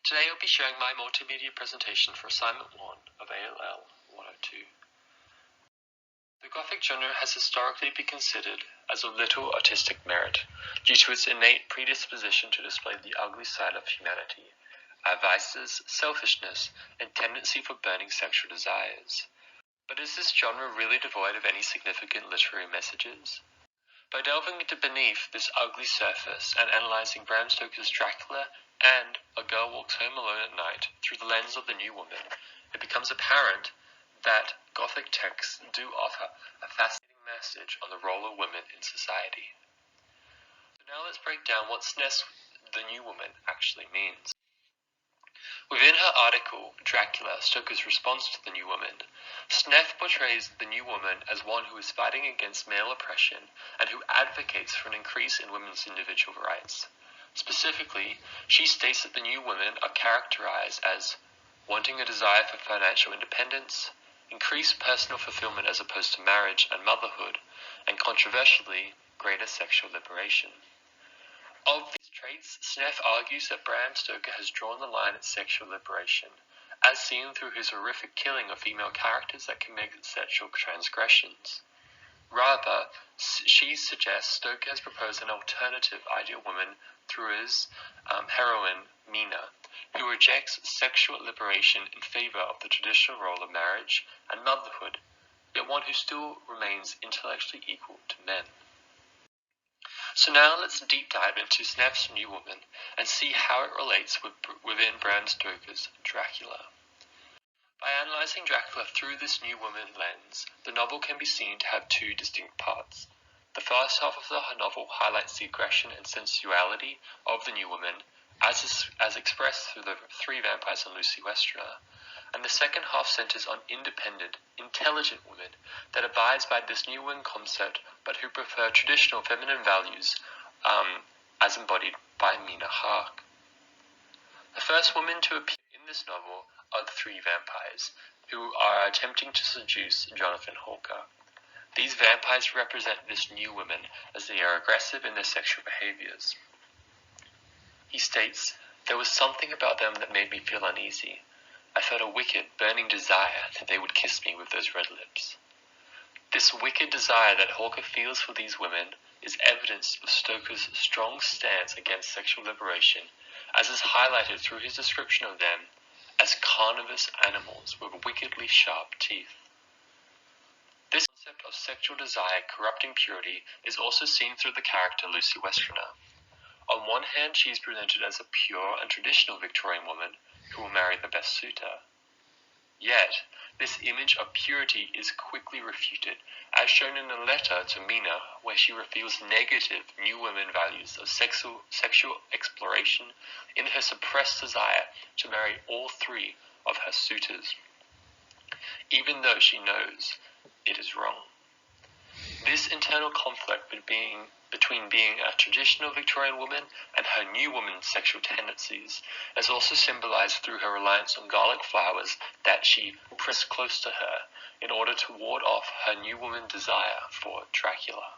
Today I'll be showing my multimedia presentation for Assignment 1 of ALL102. The Gothic genre has historically been considered as of little artistic merit due to its innate predisposition to display the ugly side of humanity, our vices, selfishness, and tendency for burning sexual desires. But is this genre really devoid of any significant literary messages? By delving into beneath this ugly surface and analyzing Bram Stokers' Dracula and A Girl Walks Home Alone at Night through the lens of the New Woman, it becomes apparent that Gothic texts do offer a fascinating message on the role of women in society. So now let's break down what Snefs, the New Woman, actually means. Within her article, Dracula, Stokers' Response to the New Woman, Snefs portrays the New Woman as one who is fighting against male oppression and who advocates for an increase in women's individual rights. Specifically, she states that the New Women are characterized as wanting a desire for financial independence, increased personal fulfillment as opposed to marriage and motherhood, and controversially, greater sexual liberation. Of these traits, Snefs argues that Bram Stoker has drawn the line at sexual liberation, as seen through his horrific killing of female characters that commit sexual transgressions. Rather, she suggests Stoker has proposed an alternative ideal woman through his heroine, Mina, who rejects sexual liberation in favor of the traditional role of marriage and motherhood, yet one who still remains intellectually equal to men. So now let's deep dive into Snefs' New Woman and see how it relates within Bram Stoker's Dracula. By analyzing Dracula through this New Woman lens, the novel can be seen to have two distinct parts. The first half of the novel highlights the aggression and sensuality of the New Woman, as expressed through the three vampires and Lucy Westerner, and the second half centers on independent, intelligent women that abides by this New Woman concept but who prefer traditional feminine values as embodied by Mina Hark. The first women to appear in this novel are the three vampires, who are attempting to seduce Jonathan Hawker. These vampires represent this New Woman as they are aggressive in their sexual behaviors. He states, "There was something about them that made me feel uneasy. I felt a wicked, burning desire that they would kiss me with those red lips." This wicked desire that Hawker feels for these women is evidence of Stoker's strong stance against sexual liberation, as is highlighted through his description of them as carnivorous animals with wickedly sharp teeth. This concept of sexual desire corrupting purity is also seen through the character Lucy Westerner. On one hand, she is presented as a pure and traditional Victorian woman who will marry the best suitor. Yet, this image of purity is quickly refuted, as shown in a letter to Mina, where she reveals negative New Woman values of sexual exploration in her suppressed desire to marry all three of her suitors, even though she knows it is wrong. This internal conflict between being a traditional Victorian woman and her New Woman sexual tendencies is also symbolized through her reliance on garlic flowers that she pressed close to her in order to ward off her New Woman desire for Dracula.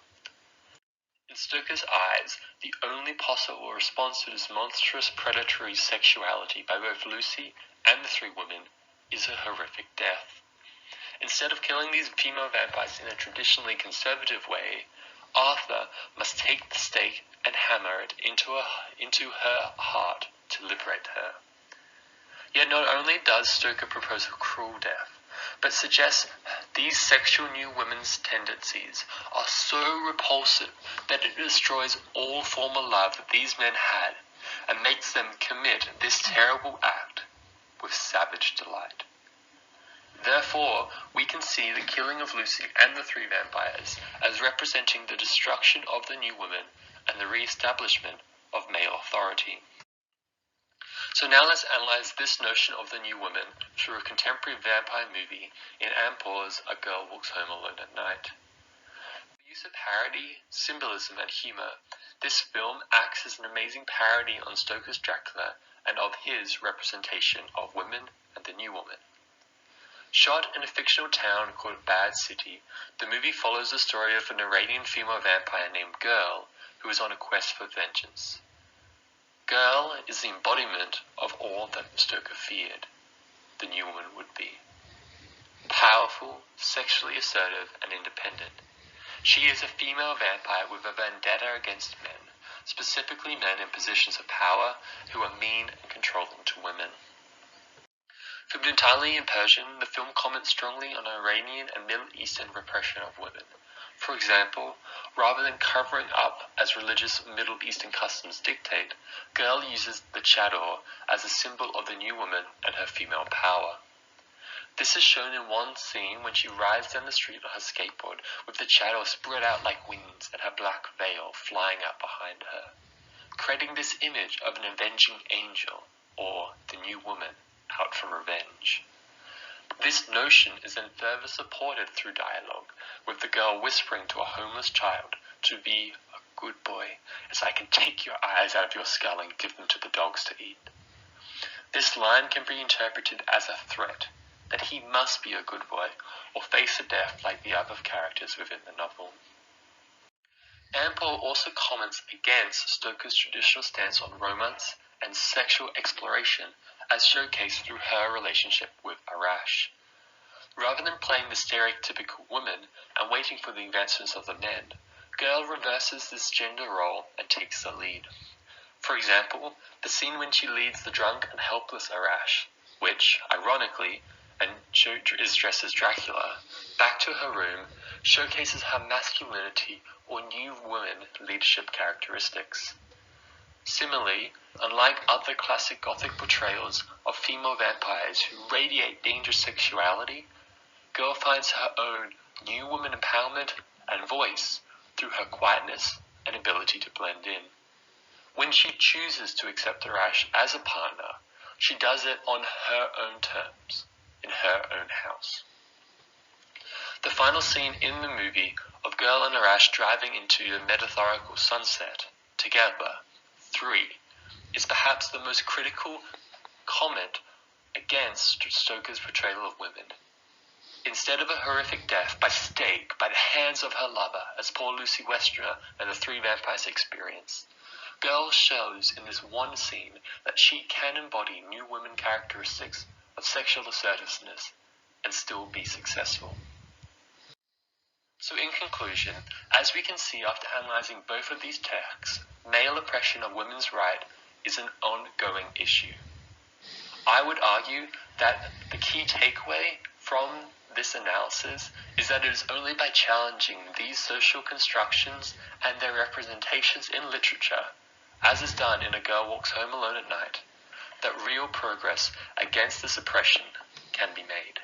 In Stoker's eyes, the only possible response to this monstrous predatory sexuality by both Lucy and the three women is a horrific death. Instead of killing these female vampires in a traditionally conservative way, Arthur must take the stake and hammer it into her heart to liberate her. Yet not only does Stoker propose a cruel death, but suggests these sexual New Women's tendencies are so repulsive that it destroys all former love that these men had and makes them commit this terrible act with savage delight. Therefore, we can see the killing of Lucy and the three vampires as representing the destruction of the New Woman and the re-establishment of male authority. So now let's analyze this notion of the New Woman through a contemporary vampire movie in Amirpour's A Girl Walks Home Alone at Night. With the use of parody, symbolism, and humor, this film acts as an amazing parody on Stoker's Dracula and of his representation of women and the New Woman. Shot in a fictional town called Bad City, the movie follows the story of an Iranian female vampire named Girl who is on a quest for vengeance. Girl is the embodiment of all that Stoker feared the new woman would be. Powerful, sexually assertive, and independent. She is a female vampire with a vendetta against men, specifically men in positions of power who are mean and controlling to women. Filmed entirely in Persian, the film comments strongly on Iranian and Middle Eastern repression of women. For example, rather than covering up as religious Middle Eastern customs dictate, Girl uses the chador as a symbol of the new woman and her female power. This is shown in one scene when she rides down the street on her skateboard with the chador spread out like wings and her black veil flying out behind her, creating this image of an avenging angel, or the new woman, out for revenge. This notion is then further supported through dialogue, with the girl whispering to a homeless child to be a good boy, as I can take your eyes out of your skull and give them to the dogs to eat. This line can be interpreted as a threat, that he must be a good boy, or face a death like the other characters within the novel. Amirpour also comments against Stoker's traditional stance on romance and sexual exploration, as showcased through her relationship with Arash. Rather than playing the stereotypical woman and waiting for the advancements of the men, Girl reverses this gender role and takes the lead. For example, the scene when she leads the drunk and helpless Arash, which, ironically, is dressed as Dracula, back to her room, showcases her masculinity or new woman leadership characteristics. Similarly, unlike other classic Gothic portrayals of female vampires who radiate dangerous sexuality, Girl finds her own new woman empowerment and voice through her quietness and ability to blend in. When she chooses to accept Arash as a partner, she does it on her own terms, in her own house. The final scene in the movie of Girl and Arash driving into the metaphorical sunset together, 3, is perhaps the most critical comment against Stoker's portrayal of women. Instead of a horrific death by stake by the hands of her lover, as poor Lucy Westerner and the 3 vampires experience, Girl shows in this one scene that she can embody new women characteristics of sexual assertiveness and still be successful. So in conclusion, as we can see after analyzing both of these texts, male oppression of women's rights is an ongoing issue. I would argue that the key takeaway from this analysis is that it is only by challenging these social constructions and their representations in literature, as is done in A Girl Walks Home Alone at Night, that real progress against this oppression can be made.